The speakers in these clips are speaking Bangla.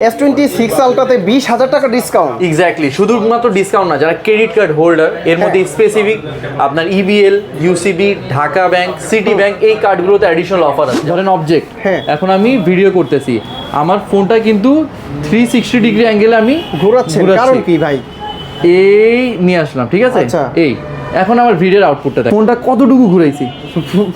S26 আলট্রাতে 20,000 টাকা ডিসকাউন্ট। এক্স্যাক্টলি, শুধুমাত্র ডিসকাউন্ট না, যারা ক্রেডিট কার্ড হোল্ডার এর মধ্যে স্পেসিফিক আপনার EBL, UCB, Dhaka bank, city bank এই কার্ডগুলোতে অ্যাডিশনাল অফার আছে। ধরেন অবজেক্ট, হ্যাঁ, এখন আমি ভিডিও করতেছি, আমার ফোনটা কিন্তু 360 ডিগ্রি অ্যাঙ্গেলে আমি ঘোরাচ্ছি, কারণ কি ভাই? এই নিয়ে আসলাম, ঠিক আছে, এই এখন আমার ভিডিওর আউটপুটটা দেখ, ফোনটা কতটুকু ঘুরাইছি,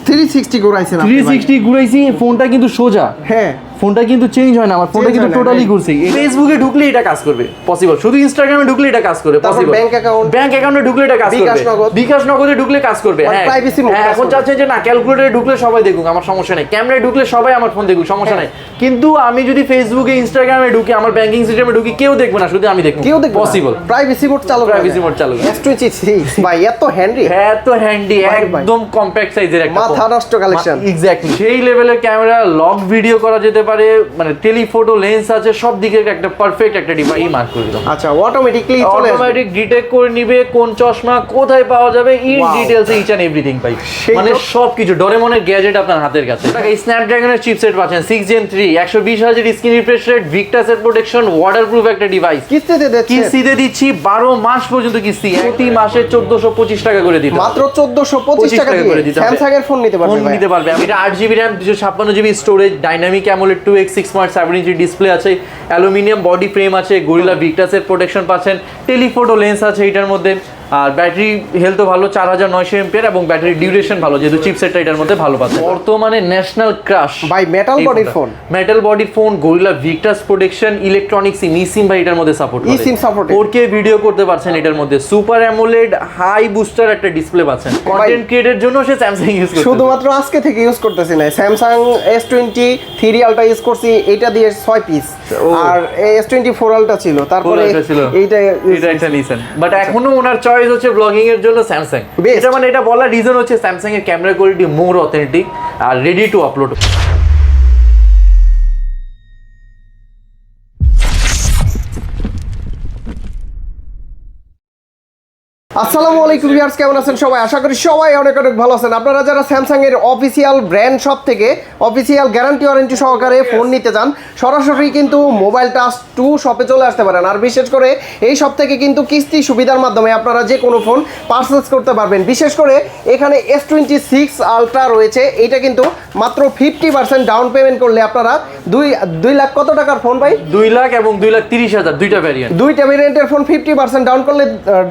360 ঘুরাইছেন আপনি? 360 ঘুরাইছি, ফোনটা কিন্তু সোজা, হ্যাঁ, ফোনটা কিন্তু চেঞ্জ হয় না, আমার ফোনটা কিন্তু টোটালি ঘুরছে। ফেসবুকে ঢুকলে এটা কাজ করবে পসিবল, শুধু ইনস্টাগ্রামে ঢুকলে এটা কাজ করবে পসিবল, ব্যাংক অ্যাকাউন্টে ঢুকলে এটা কাজ করবে, বিকাশ নগদে ঢুকলে কাজ করবে। হ্যাঁ, এখন চাচ্ছেন যে না ক্যালকুলেটরে ঢুকলে সবাই দেখুক, আমার সমস্যা নেই, ক্যামেরায় ঢুকলে সবাই আমার ফোন দেখুক, সমস্যা নাই। কিন্তু আমি যদি ফেসবুকে, ইনস্টাগ্রামে ঢুকি, আমার ব্যাংকিং সিস্টেমে ঢুকি, কেউ দেখবে না, শুধু আমি দেখব, কেউ দেখবে পসিবল। প্রাইভেসি মোড চালু, প্রাইভেসি মোড চালু। S26 ভাই এত হ্যান্ডি, এত হ্যান্ডি, একদম কম্প্যাক্ট সাইজের একটা মাথা নষ্ট কালেকশন। এক্স্যাক্টলি, সেই লেভেলের ক্যামেরা, লং ভিডিও করা যেতে পারে, মানে টেলিফটো লেন্স আছে, সব দিকে একটা পারফেক্ট একটা ডিভাইস মার্ক করে দিলাম। আচ্ছা, অটোমেটিক ডিটেক্ট করে নিবে কোন চশমা কোথায় পাওয়া যাবে, in details each and everything ভাই, মানে সবকিছু ডোরেমনের গ্যাজেট আপনার হাতের কাছে। স্ন্যাপড্রাগনের চিপসেট পাচ্ছেন 6 Gen 3, 120 hertz screen refresh rate, ভিক্টাসের প্রোটেকশন, ওয়াটারপ্রুফ একটা ডিভাইস। কিস্তিতে দিচ্ছি 12 মাস পর্যন্ত কিস্তি, প্রতি মাসে 1425 টাকা করে দিতে, মাত্র 1425 টাকা করে দিতে স্যামসাং এর ফোন নিতে পারবে। এটা 8GB RAM, 256GB storage, dynamic AMOLED 2x 6.7 inch display আছে, অ্যালুমিনিয়াম বডি ফ্রেম আছে, গরিলা ভিক্টাসের প্রোটেকশন পাচ্ছেন, টেলিফটো লেন্স আছে এটার মধ্যে, আর ব্যাটারি হেলথও ভালো, 4900 এমপিআর, এবং ব্যাটারি ডিউরেশন ভালো, যেহেতু চিপসেটটা এটার মধ্যে ভালো পাচ্ছে। বর্তমানে ন্যাশনাল ক্রাশ ভাই, মেটাল বডির phone, Gorilla Victus protection, electronic SIM, eSIM ভাই এটার মধ্যে সাপোর্ট করে, ইসিম সাপোর্ট, 4K ভিডিও করতে পারছেন এটার মধ্যে, সুপার অ্যামোলেড হাই বুস্টার একটা ডিসপ্লে পাচ্ছেন। কন্টেন্ট ক্রিয়েটের জন্য সে স্যামসাং ইউজ করছে, শুধুমাত্র আজকে থেকে ইউজ করতেছি না, স্যামসাং S23 আলট্রা ইউজ করছি, এটা দিয়ে 6 পিস, আর S24 আলট্রা ছিল, তারপরে এইটা একটা নিছেন, বাট এখনো ওনার চয়েস হচ্ছে ব্লগিং এর জন্য স্যামসাং। এটা মানে এটা বলার রিজন হচ্ছে স্যামসাং এর ক্যামেরা কোয়ালিটি মোর অথেন্টিক আর রেডি টু আপলোড। আসসালামু আলাইকুম ভিউয়ার্স, কেমন আছেন সবাই? আশা করি সবাই অনেক অনেক ভালো আছেন। আপনারা যারা স্যামসাং এর অফিসিয়াল ব্র্যান্ড শপ থেকে অফিসিয়াল গ্যারান্টি ওয়ারেন্টি সহকারে ফোন নিতে চান, সরাসরি কিন্তু মোবাইল টাচ 2 শপে চলে আসতে পারেন। আর বিশেষ করে এই শপ থেকে কিন্তু কিস্তি সুবিধার মাধ্যমে আপনারা যে কোনো ফোন পারচেজ করতে পারবেন। বিশেষ করে এখানে S26 আলট্রা রয়েছে, এটা কিন্তু মাত্র 50% ডাউন পেমেন্ট করলে আপনারা 2 লাখ কত টাকার ফোন ভাই? 2 লাখ এবং 2,30,000 দুইটা ভ্যারিয়েন্টের ফোন 50%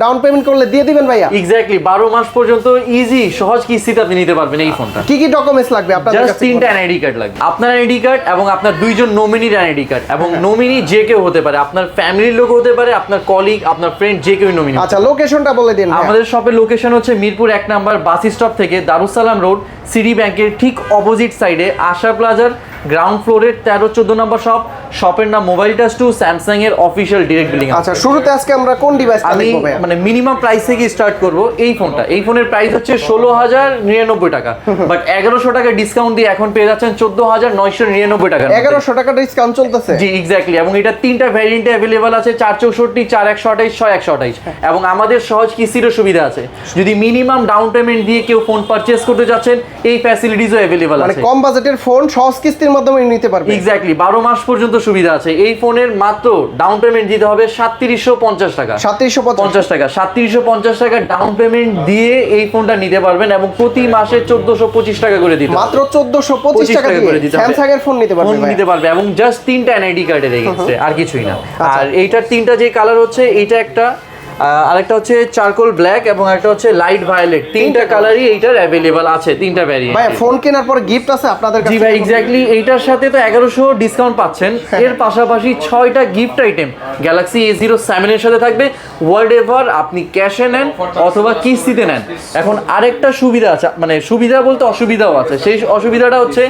ডাউন পেমেন্ট করলে দিয়ে দিবেন ভাইয়া। এক্স্যাক্টলি, 12 মাস পর্যন্ত ইজি সহজ কিস্তিতে আপনি নিতে পারবেন এই ফোনটা। কি কি ডকুমেন্টস লাগবে আপনাদের কাছে? জাস্ট 3টা এনআইডি কার্ড লাগবে, আপনার এনআইডি কার্ড এবং আপনার 2 জন নমিনির এনআইডি কার্ড, এবং নমিনি যে কেউ হতে পারে, আপনার ফ্যামিলির লোক হতে পারে, আপনার কলিগ, আপনার ফ্রেন্ড, যে কেউ নমিনি। আচ্ছা, লোকেশনটা বলে দিন। আমাদের শপের লোকেশন হচ্ছে মিরপুর 1 নাম্বার বাস স্টপ থেকে দারুসালাম রোড, সিটি ব্যাংকের ঠিক অপোজিট সাইডে আশা প্লাজার গ্রাউন্ড ফ্লোরের 13-14 নম্বর শপ। শপের নাম মোবাইল টাচ 2, স্যামসাং এর অফিশিয়াল ডিরেক্ট বিলিং। আচ্ছা, শুরুতে আজকে আমরা কোন ডিভাইসটা দেখব ভাই? মানে মিনিমাম প্রাইস থেকে স্টার্ট করব। এই ফোনটা, এই ফোনের প্রাইস হচ্ছে 16,099 টাকা, বাট 1100 টাকা ডিসকাউন্ট দিয়ে এখন পেয়ে যাচ্ছেন 14,999 টাকা। 1100 টাকা ডিসকাউন্ট চলতেছে? জি এক্স্যাক্টলি, এবং এটা 3টা ভ্যারিয়েন্টে अवेलेबल আছে, 464, 4128, 6128, এবং আমাদের সহজ কিস্তিরও সুবিধা আছে। যদি মিনিমাম ডাউন পেমেন্ট দিয়ে কেউ ফোন পারচেজ করতে যাচ্ছেন, এই ফ্যাসিলিটিসও अवेलेबल আছে, মানে কম বাজেটের ফোন সহজ কিস্তির মাধ্যমে নিতে পারবে। এক্স্যাক্টলি, 12 মাস পর্যন্ত সুবিধা আছে। এই ফোনের মাত্র ডাউন পেমেন্ট দিতে হবে 3750 টাকা, 3750 টাকা, 3750 টাকা ডাউন পেমেন্ট দিয়ে এই ফোনটা নিতে পারবেন, এবং প্রতি মাসে 1425 টাকা করে দিতে, মাত্র 1425 টাকা করে দিতে স্যামসাং এর ফোন নিতে পারবে, এবং জাস্ট 3টা এনআইডি কার্ডে রেখেছে, আর কিছুই না। আর এইটার 3টা যে কালার হচ্ছে, এইটা একটা, আরেকটা হচ্ছে চারকোল ব্ল্যাক, এবং একটা হচ্ছে লাইট ভায়োলেট। 3টা কালারই এইটার अवेलेबल আছে, 3টা ভ্যারিয়েন্ট। ভাই, ফোন কেনার পর গিফট আছে আপনাদের কাছে? জি ভাই, এক্স্যাক্টলি, এইটার সাথে তো 1100 ডিসকাউন্ট পাচ্ছেন, এর পাশাপাশি 6টা গিফট আইটেম গ্যালাক্সি A07 এর সাথে থাকবে। ওয়ার্ল্ড এভার আপনি ক্যাশে নেন অথবা কিস্তিতে নেন। এখন আরেকটা সুবিধা আছে, মানে সুবিধা বলতে অসুবিধাও আছে। সেই অসুবিধাটা হচ্ছে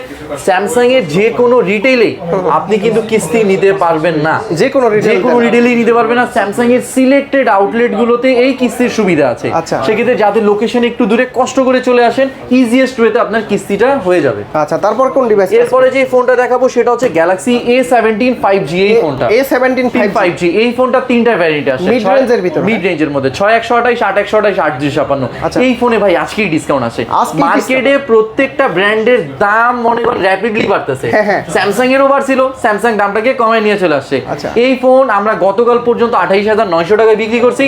স্যামসাং এর যে কোনো রিটেইলেই আপনি কিন্তু কিস্তি নিতে পারবেন না, যে কোনো রিটেইলেই নিতে পারবেন না। স্যামসাং এর সিলেক্টেড আউটলেট আউটলেট গুলোতে এই কিস্তির সুবিধা আছে। আচ্ছা। সেক্ষেত্রে যাদের লোকেশন একটু দূরে কষ্ট করে চলে আসেন, ইজিয়েস্ট ওয়েতে আপনার কিস্তিটা হয়ে যাবে। আচ্ছা, তারপর কোন ডিভাইস? এরপরে যে ফোনটা দেখাবো সেটা হচ্ছে গ্যালাক্সি A17 5G। এই ফোনটা A17 5G, এই ফোনটা তিনটা ভ্যারিয়েন্ট আছে মিড রেঞ্জের ভিতরে, মিড রেঞ্জের মধ্যে 6128, 8128, 8256। এই ফোনে ভাই আজকেই ডিসকাউন্ট আছে। মার্কেটে প্রত্যেকটা ব্র্যান্ডের দাম মনে করেন র্যাপিডলি বাড়তেছে। স্যামসাং এরও বাড়ছিল, স্যামসাং দামটাকে কমায় নিয়ে চলে আসছে। এই ফোন আমরা গতকাল পর্যন্ত 28900 টাকায় বিক্রি করছি,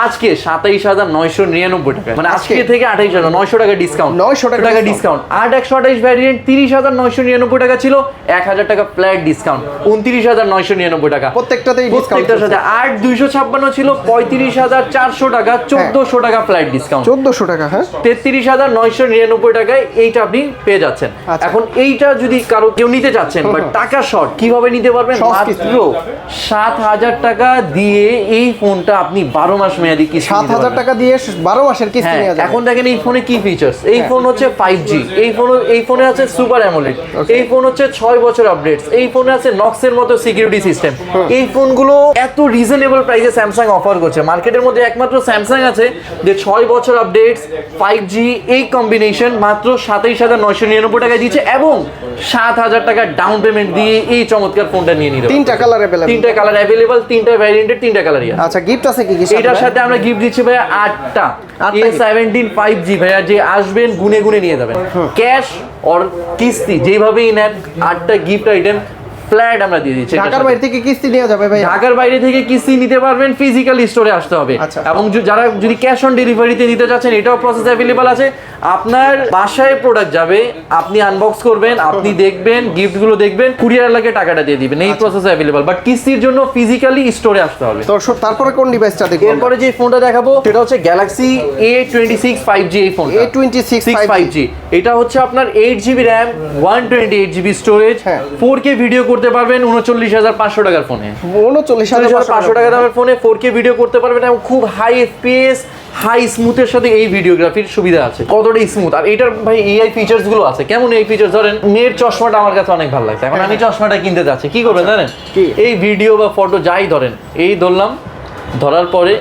আজকে 27999 টাকা, মানে আজকে থেকে 28900 টাকা ডিসকাউন্ট, 900 টাকা ডিসকাউন্ট। 8128 ভ্যারিয়েন্ট 30999 টাকা ছিল, 1000 টাকা ফ্ল্যাট ডিসকাউন্ট, 29999 টাকা প্রত্যেকটাতেই ডিসকাউন্ট। প্রত্যেকটার সাথে 8256 ছিল, 35400 টাকা, 1400 টাকা ফ্ল্যাট ডিসকাউন্ট, 1400 টাকা, হ্যাঁ 33999 টাকায় এইটা আপনি পেয়ে যাচ্ছেন। এখন এইটা যদি কারো কেউ নিতে চাচ্ছেন বাট টাকা শর্ট, কিভাবে নিতে পারবেন? মাত্র 7000 টাকা দিয়ে এই ফোনটা আপনি 12 মাস মেয়াদি কিস্তি, 7000 টাকা দিয়ে 12 মাসের কিস্তি নিয়ে যাবেন। এখন দেখেন এই ফোনে কি ফিচার্স। এই ফোন হচ্ছে 5G, এই ফোনে আছে সুপার অ্যামোলেড, এই ফোন হচ্ছে 6 বছর আপডেটস, এই ফোনে আছে নক্সের মতো সিকিউরিটি সিস্টেম। এই ফোনগুলো এত রিজনেবল প্রাইসে স্যামসাং অফার করছে, মার্কেটের মধ্যে একমাত্র স্যামসাং আছে যে 6 বছর আপডেটস 5G এই কম্বিনেশন মাত্র 27999 টাকায় দিচ্ছে, এবং 7000 টাকা ডাউন পেমেন্ট দিয়ে এই চমৎকার ফোনটা নিয়ে নিতে। তিনটা কালার अवेलेबल, তিনটা ভ্যারিয়েন্টের তিনটা কালারই আছে। আচ্ছা, গিফট আছে কি কি? এটার সাথে আমরা গিফট দিচ্ছি ভাইয়া 8টা A17 5G ভাইয়া, যে আসবেন গুনে গুনে নিয়ে যাবেন, ক্যাশ অর কিস্তি যেভাবেই নেন 8টা গিফট আইটেম ফ্ল্যাট আমরা দিয়ে দিচ্ছি। ঢাকার বাইরে থেকে কিস্তি নেওয়া যাবে ভাই? ঢাকার বাইরে থেকে কিস্তি নিতে পারবেন, ফিজিক্যাল স্টোরে আসতে হবে। এবং যারা যদি ক্যাশ অন ডেলিভারিতে নিতে চাচ্ছেন, এটাও প্রসেস অ্যাভেলেবল আছে। আপনার বাসায় প্রোডাক্ট যাবে, আপনি আনবক্স করবেন, আপনি দেখবেন, গিফটগুলো দেখবেন, কুরিয়ার লাগে টাকাটা দিয়ে দিবেন, এই প্রসেস অ্যাভেলেবল। বাট কিস্তির জন্য ফিজিক্যালি স্টোরে আসতে হবে। তো তারপরে কোন ডিভাইসটা দেখব? এরপরে যে ফোনটা দেখাবো সেটা হচ্ছে গ্যালাক্সি A26 5G। এই ফোনটা A26 5G, এটা হচ্ছে আপনার 8GB RAM, 128GB storage, 4K video করতে পারবেন 39500 টাকার ফোনে। 39500 টাকা দামের ফোনে 4K ভিডিও করতে পারবেন, এবং খুব হাই FPS হাই স্মুথের সাথে এই ভিডিওগ্রাফির সুবিধা আছে। কতটা স্মুথ! আর এটার ভাই এআই ফিচার্স গুলো আছে। কেমন এই ফিচার্স? ধরেন মেয়ের চশমাটা আমার কাছে অনেক ভালো লাগছে, এখন আমি চশমাটা কিনতে যাচ্ছি, কি করবেন জানেন? এই ভিডিও বা ফটো যাই ধরেন, এই ধরলাম, ধরার পরে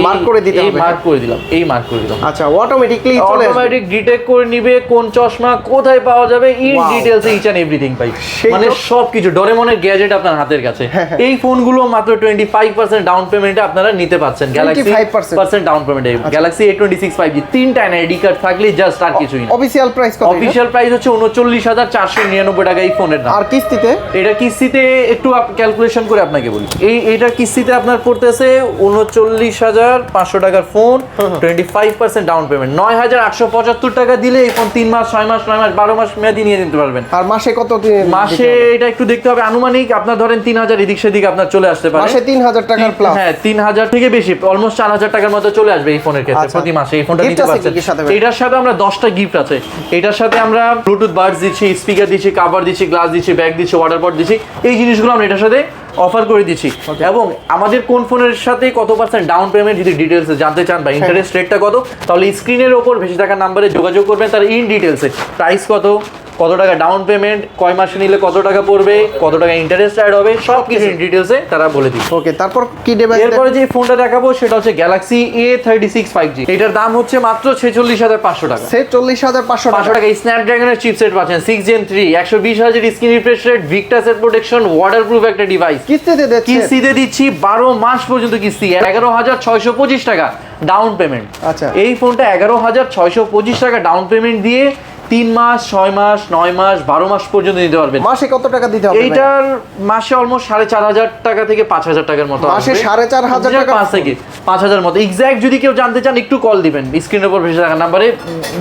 মার্ক করে দিতে হবে, মার্ক করে দিলাম, এই মার্ক করে দিলাম। আচ্ছা, অটোমেটিক ডিটেক্ট করে নিবে কোন চশমা কোথায় পাওয়া যাবে, in details each and everything ভাই, মানে সবকিছু ডোরেমনের গ্যাজেট আপনার হাতের কাছে। এই ফোনগুলো মাত্র 25% ডাউন পেমেন্টে আপনারা নিতে পাচ্ছেন। গ্যালাক্সি 25% ডাউন পেমেন্টে গ্যালাক্সি A26 5G, তিনটা এনআইডি কার্ড থাকলে জাস্ট, আর কিছুই না। অফিশিয়াল প্রাইস কত? অফিশিয়াল প্রাইস হচ্ছে 39499 টাকা এই ফোনের দাম। আর কিস্তিতে? এটা কিস্তিতে একটু ক্যালকুলেশন করে আপনাকে বলি, এটা কিস্তিতে আপনার পড়তেছে 39500 টাকার ফোন, 25% ডাউন পেমেন্ট, 9875 টাকা দিলে এই ফোন 3 মাস 6 মাস 9 মাস 12 মাস মেয়াদি নিয়ে নিতে পারবেন। আর মাসে কত? মাসে এটা একটু দেখতে হবে, আনুমানিক আপনার ধরেন 3000 এদিক সেদিক আপনার চলে আসতে পারে। মাসে 3000 টাকার প্লাস? হ্যাঁ, 3000 থেকে বেশি, অলমোস্ট 4000 টাকার মতো চলে আসবে এই ফোনের ক্ষেত্রে প্রতি মাসে। এই ফোনটা নিতে পারছেন। এটার সাথে আমরা 10টা গিফট আছে। এটার সাথে আমরা ব্লুটুথ বাডস দিচ্ছি, স্পিকার দিচ্ছি, কভার দিচ্ছি, গ্লাস দিচ্ছি, ব্যাগ দিচ্ছি, ওয়াটার পট দিচ্ছি, এই জিনিসগুলো আমরা এটার সাথে অফার করে দিচ্ছি। এবং আমাদের কোন ফোনের সাথে কত পার্সেন্ট ডাউন পেমেন্ট যদি ডিটেলসে জানতে চান বা ইন্টারেস্ট রেটটা কত, তাহলে স্ক্রিনের ওপর ভেসে থাকা নাম্বারে যোগাযোগ করবেন। তার ইন ডিটেলসে প্রাইস কত টাকা ডাউন পেমেন্ট, কয় মাসে নিলে কত টাকা পড়বে, কত টাকা ইন্টারেস্ট অ্যাড হবে, সব কিছু ডিটেলসে তারা বলে দিচ্ছে। ওকে, তারপর কি ডিভাইস? এরপরে যে ফোনটা দেখাবো সেটা হচ্ছে গ্যালাক্সি A36 5G। এটার দাম হচ্ছে মাত্র 46500 টাকা। 46500 টাকা। স্ন্যাপড্রাগনের চিপসেট পাচ্ছেন 6 Gen 3, 120 Hz screen refresh rate, ভিক্টাসের প্রোটেকশন, ওয়াটারপ্রুফ একটা ডিভাইস। কিস্তিতে দিচ্ছি 12 মাস পর্যন্ত কিস্তি, 11625 টাকা ডাউন পেমেন্ট। আচ্ছা, এই ফোনটা 11625 টাকা ডাউন পেমেন্ট দিয়ে 3 মাস 6 মাস 9 মাস 12 মাস পর্যন্ত নিতে পারবেন। মাসে কত টাকা দিতে হবে? এইটার মাসে অলমোস্ট 4500 টাকা থেকে 5000 টাকার মতো। মাসে 4500 টাকা, 5 থেকে 5000 মতো। এক্সাক্ট যদি কেউ জানতে চান একটু কল দিবেন, স্ক্রিনের উপর ভেসে থাকা নাম্বারে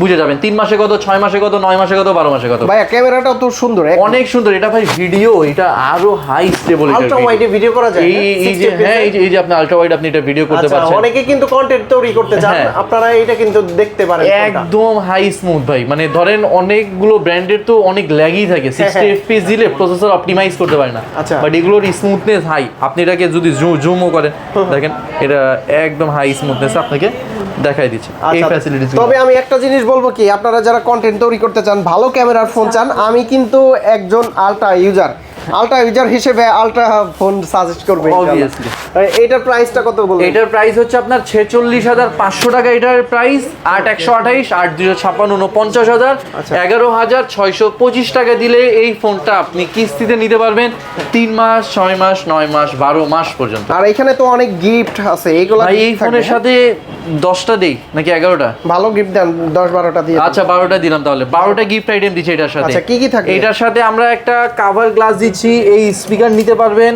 বুঝে যাবেন 3 মাসে কত, 6 মাসে কত, 9 মাসে কত, 12 মাসে কত। ভাই ক্যামেরাটাও তো সুন্দর, অনেক সুন্দর। এটা ভাই ভিডিও, এটা আরো হাই স্টেবল, আলট্রা ওয়াইডে ভিডিও করা যায়। এই যে হ্যাঁ, এই যে আপনি আলট্রা ওয়াইড আপনি এটা ভিডিও করতে পারছেন। অনেকে কিন্তু কন্টেন্ট তৈরি করতে চান, আপনারা এটা কিন্তু দেখতে পারেন। একদম হাই স্মুথ ভাই, মানে ধরেন অনেকগুলো ব্র্যান্ডের তো অনেক ল্যাগই থাকে, 60 fps দিলে প্রসেসর অপটিমাইজ করতে পারে না, বাট এগুলোর স্মুথনেস হাই। আপনি এটাকে যদি জুমও করেন দেখেন, এটা একদম হাই স্মুথনেস আপনাকে দেখাই দিচ্ছে এই ফ্যাসিলিটিস। তবে আমি একটা জিনিস বলবো কি, আপনারা যারা কন্টেন্ট তৈরি করতে চান, ভালো ক্যামেরার ফোন চান, আমি কিন্তু একজন আলট্রা ইউজার, আলট্রা ইউজার হিসেবে আলট্রা ফোন সাজেস্ট করবে অবভিয়াসলি। এটার প্রাইসটা কত বলবেন? এটার প্রাইস হচ্ছে আপনার 46,500 টাকা এটার প্রাইস, 8128, 8256, 49,000, 11,625 টাকা দিলে এই ফোনটা আপনি কিস্তিতে নিতে পারবেন 3 মাস, 6 মাস, 9 মাস, 12 মাস পর্যন্ত। আর এখানে তো অনেক গিফট আছে, এইগুলো ভাই এই ফোনের সাথে 10টা দেই নাকি 11টা? ভালো গিফট দেন, 10-12টা দিয়ে। আচ্ছা 12টা দিলাম তাহলে, 12টা গিফট আইটেম দিচ্ছি এটার সাথে। আচ্ছা কি কি থাকে এটার সাথে? আমরা একটা কাভার গ্লাস দিচ্ছি, এই স্পিকার নিতে পারবেন,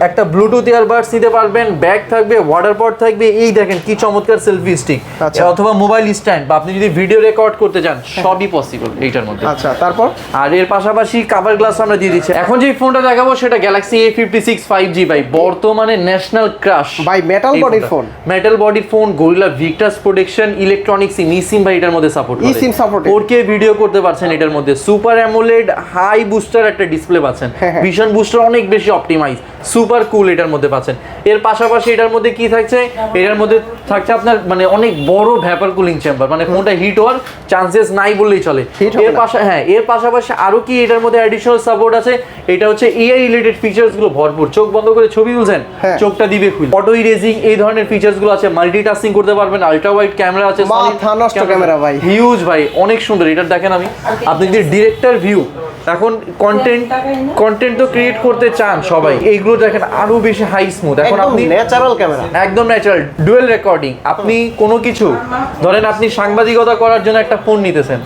একটা ব্লুটুথ ইয়ারবাডস নিতে পারবেন, ব্যাগ থাকবে, ওয়াটার পট থাকবে, এই দেখেন কি চমৎকার সেলফি স্টিক, অথবা মোবাইল স্ট্যান্ড, বা আপনি যদি ভিডিও রেকর্ড করতে চান সবই পসিবল এইটার মধ্যে। আচ্ছা তারপর? আর এর পাশাপাশি কাভার গ্লাস আমরা দিয়ে দিচ্ছি। এখন যে ফোনটা দেখাবো সেটা গ্যালাক্সি A56 5G ভাই, বর্তমানে ন্যাশনাল ক্রাশ ভাই, মেটাল বডির ফোন, মেটাল বডির phone, Gorilla Victus protection, electronic SIM, eSIM ভাই এটার মধ্যে সাপোর্ট করে, ইসিম সাপোর্ট, 4K ভিডিও করতে পারছেন এটার মধ্যে, সুপার অ্যামোলেড হাই বুস্টার একটা ডিসপ্লে পাচ্ছেন, ভিশন বুস্টার অনেক বেশি অপটিমাইজ, সুপার কুল এটার মধ্যে পাচ্ছেন। এর পাশাপাশি এটার মধ্যে কি থাকছে? এটার মধ্যে থাকছে আপনার মানে অনেক বড় ভ্যাপার কুলিং চেম্বার, মানে ফোনটা হিট হওয়ার চান্সেস নাই বললেই চলে। এর পাশাপাশি আরো কি এটার মধ্যে অ্যাডিশনাল সাপোর্ট আছে? এটা হচ্ছে এআই রিলেটেড ফিচার্স গুলো ভরপুর। চোখ বন্ধ করে ছবি তুলছেন, চোখটা দিবে খুলে, অটো ইরেজিং, এই ধরনের ফিচার্স গুলো আছে, মাল্টিটাস্কিং করতে পারবেন, আলট্রা ওয়াইড ক্যামেরা আছে, মাথা নষ্ট ক্যামেরা ভাই, হিউজ ভাই, অনেক সুন্দর। এটা দেখেন আপনি যদি ডিরেক্টর ভিউ, এখন কন্টেন্ট তো ক্রিয়েট করতে চান সবাই, এইগুলো দেখেন আরো বেশি হাই স্মুথ। এখন আপনি ন্যাচারাল ক্যামেরা, একদম ন্যাচারাল ডুয়েল রেকর্ডিং, আপনি কোনো কিছু ধরেন আপনি সাংবাদিকতা করার জন্য একটা ফোন নিতেছেন,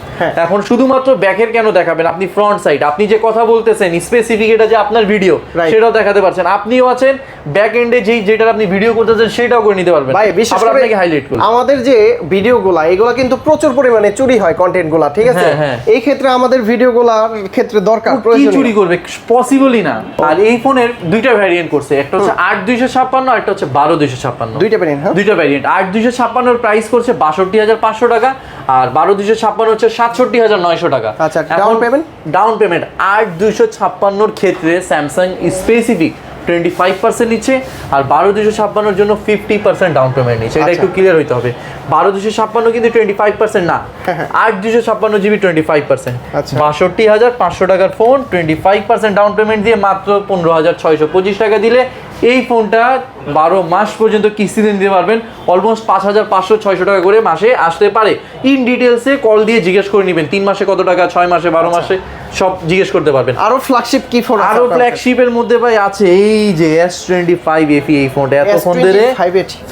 এখন শুধুমাত্র ব্যাকের কেন দেখাবেন, আপনি ফ্রন্ট সাইড, আপনি যে কথা বলতেছেন স্পেসিফিক এটা যে আপনার ভিডিও সেটাও দেখাতে পারছেন, আপনিও আছেন ব্যাক এন্ডে যেটা আপনি ভিডিও করতেছেন সেটাও করে নিতে পারবেন ভাই। বিশেষ করে আপনাকে হাইলাইট করব, আমাদের যে ভিডিওগুলো এগুলো কিন্তু প্রচুর পরিমাণে চুরি হয় কন্টেন্টগুলো, ঠিক আছে? এই ক্ষেত্রে আমাদের ভিডিওগুলোর ক্ষেত্রে দরকার, কি চুরি করবে, পসিবলই না। আর এই ফোনের দুইটা ভ্যারিয়েন্ট করছে, একটা হচ্ছে 8/256 আর একটা হচ্ছে 12/256, দুইটা ভ্যারিয়েন্ট। দুইটা ভ্যারিয়েন্ট। 8/256 এর প্রাইস করছে 62,500 টাকা, আর 12/256 হচ্ছে 67,900 টাকা। আচ্ছা ডাউন পেমেন্ট 8/256 এর ক্ষেত্রে স্যামসাং স্পেসিফিক 25% নিচ্ছে, আর 12/256 জন্য 50% ডাউন পেমেন্ট নিচ্ছে। এটা একটু ক্লিয়ার হইতে হবে, 12/256 কিন্তু 25% না, 8/256 জিবি 25%, 62,500 টাকার ফোন 25% ডাউন পেমেন্ট দিয়ে মাত্র 15,625 টাকা দিলে এই ফোনটা 12 মাস পর্যন্ত কিস্তিতে নিতে পারবেন। অলমোস্ট 5,500-600 টাকা করে মাসে আসতে পারে। ইন ডিটেলসে কল দিয়ে জিজ্ঞেস করে নেবেন 3 মাসে কত টাকা, 6 মাসে, 12 মাসে, সব জিজ্ঞেস করতে পারবেন। আরো ফ্ল্যাগশিপ কি ফোন? আরো ফ্ল্যাগশিপের মধ্যে ভাই আছে এই যে S25 FE, এই ফোনটা এত ফোন ধরে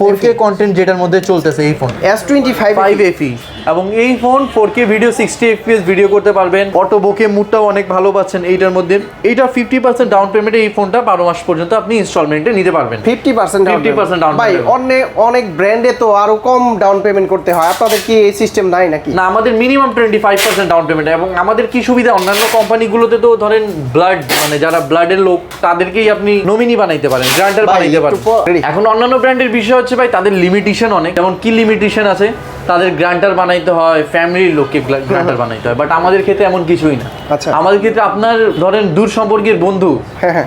4K কন্টেন্ট যেটার মধ্যে চলতেছে এই ফোন S25 FE, এবং এই phone 4K video 60 FPS video করতে পারবেন, অটো বোকে মুডটাও অনেক ভালো পাচ্ছেন এইটার মধ্যে। এইটা 50% ডাউন পেমেন্টে এই ফোনটা 12 মাস পর্যন্ত আপনি ইনস্টলমেন্টে নিতে পারবেন। 50% ডাউন পেমেন্ট ভাই, অনেক ব্র্যান্ডে তো আরো কম ডাউন পেমেন্ট করতে হয়, আপনাদের কি এই সিস্টেম নাই নাকি? না, আমাদের মিনিমাম 25% ডাউন পেমেন্ট। এবং আমাদের কি সুবিধা, অন্যান্য কোম্পানিগুলোতে তো ধরেন ব্লাড, মানে যারা ব্লাডের লোক তাদেরকেই আপনি নমিনি বানাইতে পারেন, গ্রান্টার বানাইতে পারেন। এখন অন্যান্য ব্র্যান্ডের বিষয় হচ্ছে ভাই তাদের লিমিটেশন অনেক, যেমন কি লিমিটেশন আছে, তাদের গ্রান্টার বানাইতে হয়, ফ্যামিলির লোককে গ্রান্টার বানাইতে হয়, বাট আমাদের ক্ষেত্রে এমন কিছুই না। আমাদের ক্ষেত্রে আপনার ধরেন দূর সম্পর্কের বন্ধু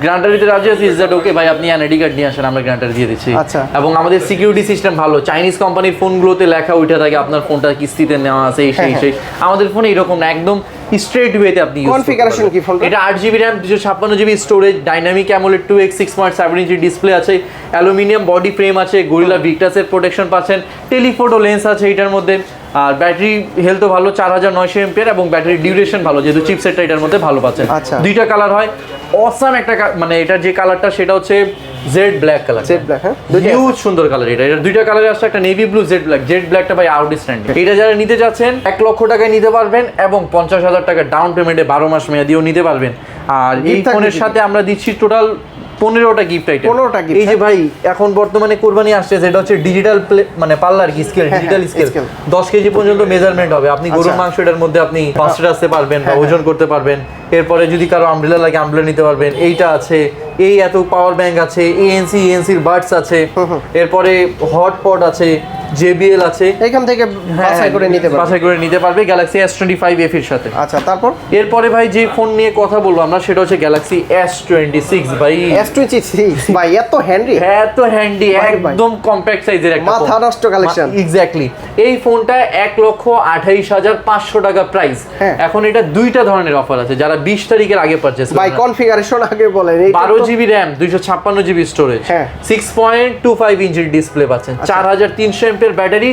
গ্রান্টার দিতে রাজি আছে, ইজ দ্যাট ওকে ভাই, আপনি এনআইডি কার্ড নিয়ে আসেন, আমরা গ্রান্টার দিয়ে দিচ্ছি। এবং আমাদের সিকিউরিটি সিস্টেম ভালো, চাইনিজ কোম্পানির ফোনগুলোতে লেখা উঠে থাকে আপনার ফোনটা কিস্তিতে নেওয়া আছে, সেই আমাদের ফোনে এরকম না, একদম স্ট্রেট ওয়েতে আপনি ইউজ কনফিগারেশন কি ফোন? এটা 8GB RAM, 256GB storage, dynamic AMOLED 2x 6.7 inch display আছে, অ্যালুমিনিয়াম বডি ফ্রেম আছে, গরিলা ভিক্টাসের প্রোটেকশন পাচ্ছেন, টেলিফোটো লেন্স আছে এটার মধ্যে, আর ব্যাটারি হেলথও ভালো 4900 mAh, এবং ব্যাটারি ডিউরেশন ভালো, যেহেতু চিপসেটটা এটার মধ্যে ভালো পাচ্ছেন। দুইটা কালার হয়, অসাম একটা মানে এটার যে কালারটা সেটা হচ্ছে jet black colour, jet black, হ্যাঁ হিউজ সুন্দর কালার। এটা দুইটা কালারে আসছে, একটা নেভি ব্লু, জেড ব্ল্যাকটা ভাই আউটস্ট্যান্ডিং। এটা যারা নিতে যাচ্ছেন 1 লক্ষ টাকায় নিতে পারবেন, এবং 50,000 টাকা ডাউন পেমেন্টে 12 মাস মেয়াদিও নিতে পারবেন। আর এই ফোনের সাথে আমরা দিচ্ছি টোটাল 15টা গিফট আইটেম। এই যে ভাই এখন বর্তমানে কোরবানি আসছে, যেটা হচ্ছে ডিজিটাল মানে পাল্লার কি স্কেল, ডিজিটাল স্কেল 10 কেজি পর্যন্ত মেজারমেন্ট হবে। আপনি গরুর মাংস এটার মধ্যে আপনি ফাস্টে আসতে পারবেন বা ওজন করতে পারবেন। এরপরে যদি কারো আমব্রেলা লাগে আমব্রেলা নিতে পারবেন। এইটা আছে, এই এত পাওয়ার ব্যাংক আছে, এএনসির বাডস আছে, এরপরে হটপট আছে, JBL আছে, এখান থেকে বাছাই করে নিতে পারবে গ্যালাক্সি S25 FE এর সাথে। আচ্ছা, তারপর এরপরে ভাই যে ফোন নিয়ে কথা বলবো আমরা সেটা হচ্ছে গ্যালাক্সি S26 ভাই। S26 ভাই এত হ্যান্ডি, একদম কম্প্যাক্ট সাইজের একটা মাথা নষ্ট কালেকশন। এক্স্যাক্টলি, এই ফোনটা 1,28,500 টাকা প্রাইস। এখন এটা দুইটা ধরনের অফার আছে, যারা যারা 20 তারিখের আগে পারচেজ ভাই কনফিগারেশন আগে বলেন। 12 জিবি র্যাম 256 জিবি স্টোরেজ, 6.25 ইঞ্চির ডিসপ্লে পাচ্ছেন, 4300 এমপিএর ব্যাটারি।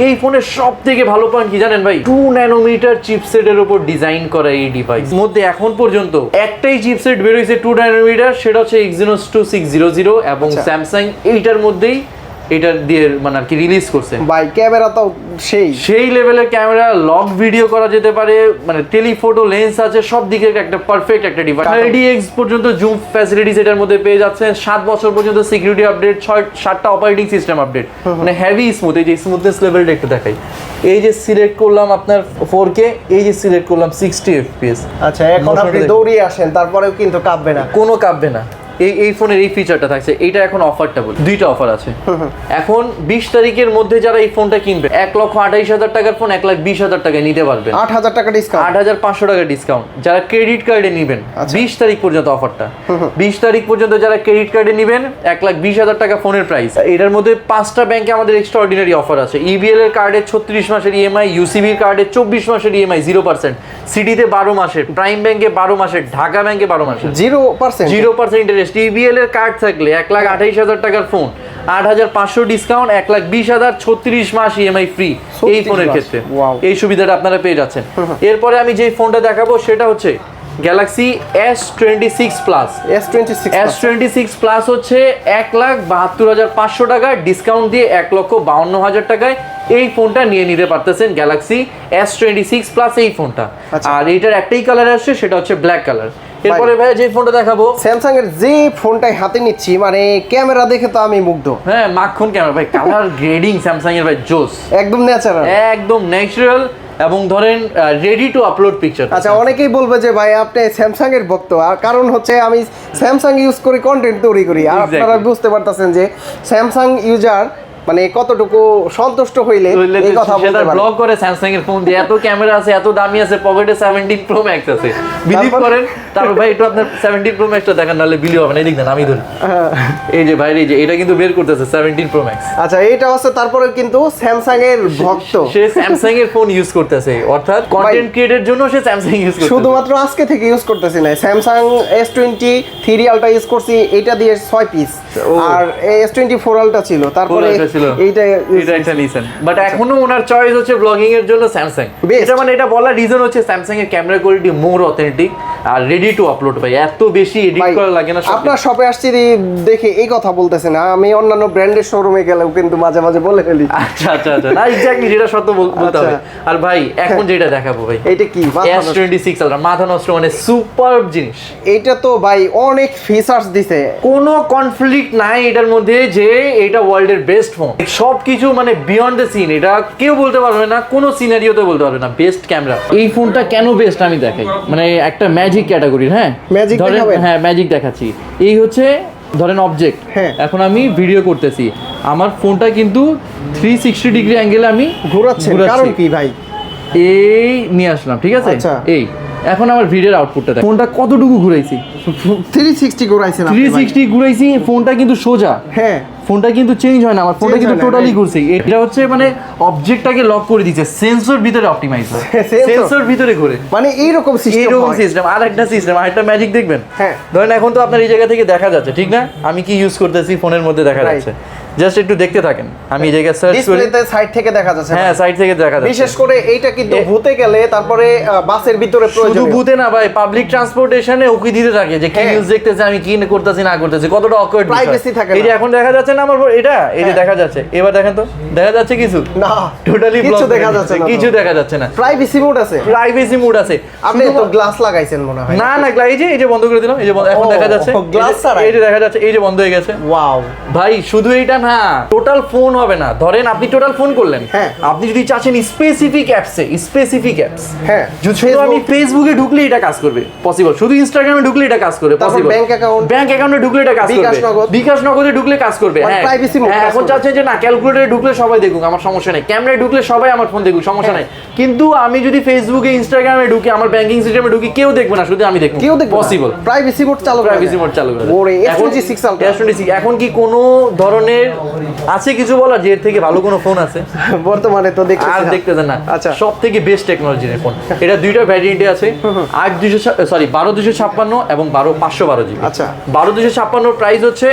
এই ফোনের সব থেকে ভালো পয়েন্ট কি জানেন ভাই? 2 ন্যানোমিটার চিপসেটের উপর ডিজাইন করা এই ডিভাইস মধ্যে এখন পর্যন্ত একটাই চিপসেট বের হয়েছে 2 ন্যানোমিটার, সেটা হচ্ছে Exynos 2600 এবং স্যামসাং এইটার মধ্যেই এটা দিয়ে মানে আর কি রিলিজ করছে। ভাই ক্যামেরা তো সেই লেভেলের ক্যামেরা, লক ভিডিও করা যেতে পারে, মানে টেলিফটো লেন্স আছে, সব দিকে একটা পারফেক্ট একটা ডিভাইস। 30x পর্যন্ত জুম ফ্যাসিলিটিস এটার মধ্যে পেয়ে যাচ্ছেন, 7 বছর পর্যন্ত সিকিউরিটি আপডেট, 7টা অপারেটিং সিস্টেম আপডেট, মানে হেভি স্মুথ। এই যে স্মুথনেস লেভেলটা একটু দেখাই, এই যে সিলেক্ট করলাম আপনার 4K, এই যে সিলেক্ট করলাম 60 fps। আচ্ছা এখন আপনি দৌড়িয়ে আসেন তারপরেও কিন্তু কাঁপবে না, কোনো কাঁপবে না। এই ফোনের এই ফিচারটা থাকছে। এইটা এখন অফারটা বলি, দুইটা অফার আছে এখন। 20 তারিখের মধ্যে যারা এই ফোনটা কিনবে 1,28,000 টাকার ফোন 1,20,000 টাকায় নিতে পারবেন, 8,000 টাকা ডিসকাউন্ট, 8,500 টাকা ডিসকাউন্ট। যারা ক্রেডিট কার্ডে নেবেন 20 তারিখ পর্যন্ত অফারটা, 20 তারিখ পর্যন্ত যারা ক্রেডিট কার্ডে নেবেন 1,20,000 টাকা ফোনের প্রাইস। এটার মধ্যে 5টা ব্যাংকে আমাদের এক্সট্রা অর্ডিনারি অফার আছে। ইবিএল এর কার্ডে 36 মাসের ইএমআই, ইউসিবির কার্ডে 24 মাসের ইএমআই 0%, সিটিতে 12 মাসের, প্রাইম ব্যাংকে 12 মাসের, ঢাকা ব্যাংকে 12 মাসের 0% ইন্টারেস্ট। ইবিএল এর কার্ড থাকলে 1,28,000 টাকার ফোন 8,500 ডিসকাউন্ট, 1,20,000 36 মাস ইএমআই ফ্রি এই ফোনের ক্ষেত্রে। এই সুবিধাটা আপনারা পেয়ে যাচ্ছেন। এরপরে আমি যে ফোনটা দেখাবো সেটা হচ্ছে Galaxy S26 plus. S26 plus হচ্ছে 1,72,500 টাকা ডিসকাউন্ট দিয়ে 1,52,000 টাকায় এই ফোনটা নিয়ে নিতে পারতেছেন, গ্যালাক্সি S26 প্লাস এই ফোনটা। আর এটার একটাই কালার আসছে, সেটা হচ্ছে ব্ল্যাক কালার। এরপরে ভাই যে ফোনটা দেখাবো, স্যামসাং এর যে ফোনটাই হাতে নিচ্ছি, মানে ক্যামেরা দেখে তো আমি মুগ্ধ। হ্যাঁ, মাখন ক্যামেরা ভাই, কালার গ্রেডিং স্যামসাং এর ভাই জোস, একদম ন্যাচারাল এবং ধরেন রেডি টু আপলোড পিকচার। আচ্ছা অনেকেই বলবে যে ভাই আপনি স্যামসাং এর ভক্ত, আর কারণ হচ্ছে আমি স্যামসাং ইউজ করি, কন্টেন্ট তৈরি করি, আর আপনারা বুঝতে পারতেছেন যে স্যামসাং ইউজার মানে কতটুকু সন্তুষ্ট হইলে এই কথা বলতে পারে। ব্লগ করে স্যামসাং এর ফোন দিয়ে, এত ক্যামেরা আছে, এত দামি আছে, পকেটে 17 প্রো ম্যাক্স আছে, বিলিভ করেন। তারপর ভাই একটু আপনার 17 প্রো ম্যাক্সটা দেখান, নাহলে বিলিভ হবে না। এই দেখেন আমি ধরি, এই যে ভাই, এই যে এটা কিন্তু বের করতেছে 17 প্রো ম্যাক্স। আচ্ছা এইটা আছে, তারপরে কিন্তু স্যামসাং এর ভক্ত, সে স্যামসাং এর ফোন ইউজ করতেছে, অর্থাৎ কন্টেন্ট ক্রিয়েটের জন্য সে স্যামসাং ইউজ করতেছে। শুধুমাত্র আজকে থেকে ইউজ করতেছি না, স্যামসাং S23 আলট্রা ইউজ করছি, এটা দিয়ে 6 পিস, আর S24 আলট্রা ছিল, তারপরে এইটা একটা লিসেন। বাট এখনো ওনার চয়েস হচ্ছে ব্লগিং এর জন্য স্যামসাং। এটা মানে এটা বলার রিজন হচ্ছে স্যামসাং এর ক্যামেরা কোয়ালিটি মোর অথেন্টিক আর রেডি টু আপলোড। ভাই এত বেশি এডিট করা লাগে না। আপনার শপে আসছি দেখে এই কথা বলতেছে না, আমি অন্যান্য ব্র্যান্ডের শোরুমে গেলেও কিন্তু মাঝে মাঝে বলে ফেলি। আচ্ছা না এক্স্যাক্টলি যেটা সত্য বলতে হবে। আর ভাই এখন যেটা দেখাবো ভাই, এটা কি S26 আলট্রা, মাথা নষ্ট, মানে সুপারব জিনিস। এটা তো ভাই অনেক ফিচারস দিছে, কোনো কনফ্লিক্ট নাই এটার মধ্যে যে এটা ওয়ার্ল্ডের বেস্ট ফোন। সবকিছু মানে বিয়ন্ড দ্য সিন, এটা কেউ বলতে পারবে না, কোনো সিনারিওতে বলতে পারবে না। বেস্ট ক্যামেরা, এই ফোনটা কেন বেস্ট আমি দেখাই, মানে একটা ম্যাজিক ক্যাটাগরির। হ্যাঁ ম্যাজিক দেখাচ্ছি। এই হচ্ছে ধরেন অবজেক্ট, এখন আমি ভিডিও করতেছি, আমার ফোনটা কিন্তু 360 ডিগ্রি অ্যাঙ্গেলে আমি ঘোরাচ্ছি। কারণ কি ভাই, এই নিয়ে আসলাম, ঠিক আছে। এই এখন আমার ভিডিওর আউটপুটটা দেখ, ফোনটা কতটুকু ঘুরাইছি, 360 ঘুরাইছেন, 360 ঘুরাইছি, ফোনটা কিন্তু সোজা। হ্যাঁ, ফোনটা কিন্তু চেঞ্জ হয় না, আমার ফোনটা কিন্তু টোটালি ঘুরছে। এটা হচ্ছে মানে অবজেক্টটাকে লক করে দিয়েছে, সেন্সর ভিতরে অপটিমাইজ হয়, সেন্সর ভিতরে ঘুরে, মানে এইরকম সিস্টেম। আর একটা সিস্টেম, আর একটা ম্যাজিক দেখবেন। হ্যাঁ, ধরেন এখন তো আপনার এই জায়গা থেকে দেখা যাচ্ছে, ঠিক না? আমি কি ইউজ করতেছি ফোনের মধ্যে দেখা যাচ্ছে, জাস্ট একটু দেখতে থাকেন। আমি এই জায়গায় সার্চ করি, ডিসপ্লেতে সাইড থেকে দেখা যাচ্ছে। হ্যাঁ, সাইড থেকে দেখা যাচ্ছে। বিশেষ করে এইটা কিন্তু ভূতে গেলে, তারপরে বাসের ভিতরে প্রয়োজন, শুধু ভূতে না ভাই, পাবলিক ট্রান্সপোর্টেশনে ওকে দিতে থাকে যে কি নিউজ দেখতেছে, আমি কি করতেছি না করতেছি, কতটা অকওয়ার্ড, প্রাইভেসি থাকে। এই যে এখন দেখা যাচ্ছে না আমার এটা, এই যে দেখা যাচ্ছে, এবার দেখেন তো দেখা যাচ্ছে কিছু না, টোটালি কিছু দেখা যাচ্ছে না, কিছু দেখা যাচ্ছে না। প্রাইভেসি মোড আছে, আপনি তো গ্লাস লাগাইছেন মনে হয়। না এই যে বন্ধ করে দিলাম, এই যে এখন দেখা যাচ্ছে গ্লাস ছাড়া, এই যে দেখা যাচ্ছে, এই যে বন্ধ হয়ে গেছে। ওয়াও ভাই, শুধু এইটা না, টোটাল ফোন হবে না। ধরেন আপনি টোটাল ফোন করলেন, আপনি যদি চাচ্ছেন স্পেসিফিক অ্যাপস, হ্যাঁ, শুধু আমি ফেসবুকে ঢুকলে এটা কাজ করবে পসিবল, শুধু ইনস্টাগ্রামে ঢুকলে এটা কাজ করবে পসিবল, ব্যাংক অ্যাকাউন্টে ঢুকলে এটা কাজ করবে, বিকাশ নগদে ঢুকলে কাজ করবে। হ্যাঁ, এখন চাচ্ছেন যে না ক্যালকুলেটরে ঢুকলে সবাই দেখুক, আমার সমস্যা নেই, ক্যামেরায় ঢুকলে সবাই আমার ফোন দেখুক, সমস্যা নাই। কিন্তু আমি যদি ফেসবুকে ইনস্টাগ্রামে ঢুকি, আমার ব্যাংকিং সিস্টেমে ঢুকি, কেউ দেখবে না, শুধু আমি দেখব, কেউ দেখবে পসিবল। প্রাইভেসি মোড চালু করে ওরে S26 এখন কি কোনো ধরনের আছে কিছু বলার যে এর থেকে ভালো কোনো ফোন আছে বর্তমানে তো দেখতে আর দেখতেছেন না। আচ্ছা, সব থেকে বেস্ট টেকনোলজির ফোন এটা। দুইটা ভ্যারিয়েন্টে আছে, 1256 এবং 12512 জিবি। আচ্ছা, 12256 প্রাইস হচ্ছে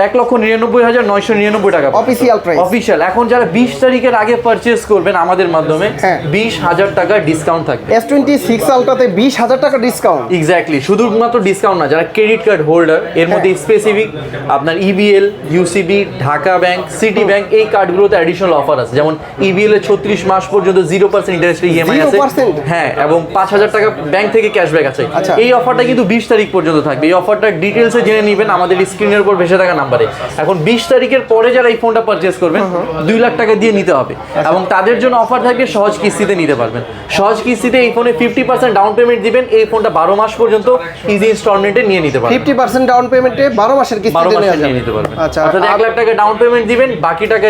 1,99,999 টাকা অফিসিয়াল প্রাইস। অফিসিয়াল। এখন যারা 20 তারিখের আগে পারচেজ করবেন আমাদের মাধ্যমে 20,000 টাকা ডিসকাউন্ট থাকবে। S26 আলট্রাতে 20,000 টাকা ডিসকাউন্ট। এক্স্যাক্টলি, শুধুমাত্র ডিসকাউন্ট না, যারা ক্রেডিট কার্ড হোল্ডার এর মধ্যে স্পেসিফিক আপনার EBL, UCB, Dhaka bank, city bank এই কার্ডগুলোতে অ্যাডিশনাল অফার আছে। যেমন ইবিএল এ 36 মাস পর্যন্ত 0% ইন্টারেস্টে ইএমআই আছে। 0%? হ্যাঁ, এবং 5,000 টাকা ব্যাংক থেকে ক্যাশব্যাক আছে। এই অফারটা কিন্তু 20 তারিখ পর্যন্ত থাকবে। এই অফারটার ডিটেলসে জেনে নেবেন আমাদের স্ক্রিনের উপর ভেসে থাকা নাম্বারে। এখন 20 তারিখের পরে যারা এই ফোনটা পারচেজ করবেন 2 লাখ টাকা দিয়ে নিতে হবে, এবং তাদের জন্য অফার থাকবে সহজ কিস্তিতে নিতে পারবেন। সহজ কিস্তিতে এই ফোনে 50% ডাউন পেমেন্ট দিবেন, এই ফোনটা 12 মাস পর্যন্ত ইজি ইনস্টলমেন্টে নিয়ে নিতে পারবেন। 50% ডাউন পেমেন্টে 12 মাসের কিস্তিতে নিয়ে নিতে পারবেন। আচ্ছা, অর্থাৎ 1 লাখ টাকা ডাউন পেমেন্ট দিবেন, বাকি টাকা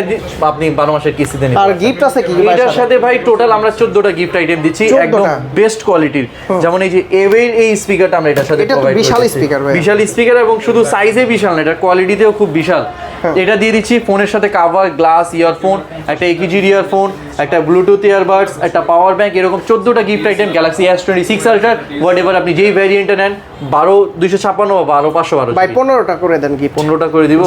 আপনি 12 মাসের কিস্তিতে নিতে আর পারবেন। গিফট আছে কি এটার সাথে ভাই টোটাল আমরা 14টা গিফট আইটেম দিচ্ছি, একদম বেস্ট কোয়ালিটির। যেমন এই যে এওয়ের এই স্পিকারটা আমরা এটার সাথে প্রোভাইড করছি। বিশাল স্পিকার ভাই, বিশাল স্পিকার, এবং শুধু সাইজে বিশাল না, এটা কোয়ালিটিতেও খুব বিশাল। এটা দিয়ে দিচ্ছি ফোনের সাথে কাভার, গ্লাস, ইয়ারফোন, একটা একিজির ইয়ারফোন, একটা ব্লুটুথ ইয়ারবাডস, একটা পাওয়ার ব্যাংক, এরকম 14টা gift item Galaxy S26 Ultra whatever আপনি যেই ভ্যারিয়েন্টটা নেন। 12256 বা 12512 ভাই 15টা করে দেন গিফট। 15টা করে দিব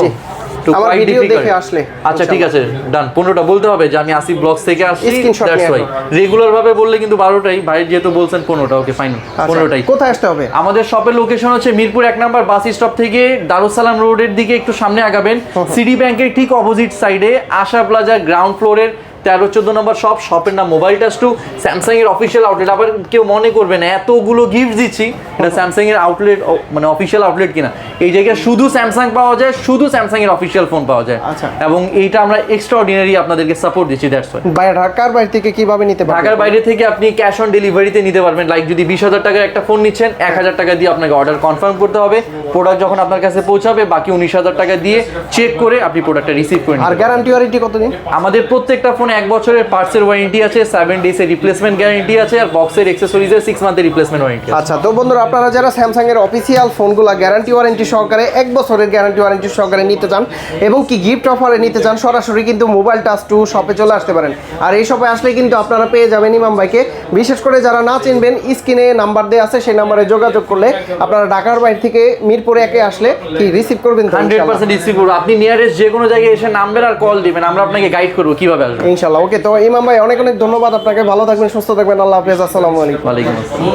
আমার ভিডিও দেখে আসলে। আচ্ছা ঠিক আছে, ডান। 15টা বলতে হবে যে আমি আসিফ ব্লগস থেকে আসছি, স্ক্রিনশট দ্যাটস ওয়াই। রেগুলার ভাবে বললে কিন্তু 12টাই, ভাই যেহেতু বলছেন 15টা, ওকে ফাইন, 15টাই। কোথায় আসতে হবে? আমাদের শপের লোকেশন হচ্ছে মিরপুর 1 নম্বর বাস স্টপ থেকে দারুসালাম রোডের দিকে একটু সামনে আগাবেন, সিটি ব্যাংকের ঠিক অপোজিট সাইডে আশা প্লাজা গ্রাউন্ড ফ্লোরের 13-14 নম্বর শপ। শপের নাম মোবাইল টাচ 2, স্যামসাং এর অফিসিয়াল আউটলেট। আবার কেউ মনে করবেন এতগুলো গিফট দিচ্ছি, এটা স্যামসাং এর আউটলেট, মানে অফিসিয়াল আউটলেট কিনা। এই জায়গায় শুধু স্যামসাং পাওয়া যায়, শুধু স্যামসাং এর অফিসিয়াল ফোন পাওয়া যায়। এবং এইটা আমরা এক্সট্রা অর্ডিনারি আপনাদেরকে সাপোর্ট দিচ্ছি, দ্যাটস ওয়াই। ভাই ঢাকার বাইরে থেকে কিভাবে নিতে পারবেন? ঢাকার বাইরে থেকে আপনি ক্যাশ অন ডেলিভারিতে নিতে পারবেন। লাইক যদি 20,000 টাকার একটা ফোন নিচ্ছেন, 1,000 টাকা দিয়ে আপনাকে অর্ডার কনফার্ম করতে হবে। প্রোডাক্ট যখন আপনার কাছে পৌঁছাবে বাকি 19,000 টাকা দিয়ে চেক করে আপনি প্রোডাক্টটা রিসিভ করে নেবেন। আর গ্যারান্টি ওয়ারেন্টি কতদিন? আমাদের প্রত্যেকটা ফোনে 1 বছরের পার্টসের ওয়ারেন্টি আছে, 7 ডেজ এর রিপ্লেসমেন্ট গ্যারান্টি আছে, আর বক্সের অ্যাকসেসরিজের 6 মান্থের রিপ্লেসমেন্ট ওয়ারেন্টি আছে। আচ্ছা, তো বন্ধুরা আপনারা যারা স্যামসাং এর অফিসিয়াল ফোনগুলো গ্যারান্টি ওয়ারেন্টি সহকারে 1 বছরের গ্যারান্টি ওয়ারেন্টি সহকারে নিতে চান এবং কি গিফট অফারে নিতে চান, সরাসরি কিন্তু মোবাইল টাচ 2 শপে চলে আসতে পারেন। আর এই শপে আসলে কিন্তু আপনারা পেয়ে যাবেন ইমাম ভাইকে। বিশেষ করে যারা না চিনবেন, স্ক্রিনে নাম্বার দেওয়া আছে, সেই নাম্বারে যোগাযোগ করলে আপনারা ঢাকার বাইরে থেকে মিরপুরে 1 আসলে কি রিসিভ করবেন তো? 100% রিসিভ করব। আপনি নিয়ারেস্ট যে কোনো জায়গায় এসে নামবেন আর কল দিবেন, আমরা আপনাকে গাইড করব কিভাবে আসবেন ইনশাআল্লাহ। ওকে, তো ইমাম ভাই অনেক অনেক ধন্যবাদ আপনাকে। ভালো থাকবেন, সুস্থ থাকবেন। আল্লাহ হাফেজ। আসসালামু আলাইকুম। ওয়ালাইকুম আসসালাম।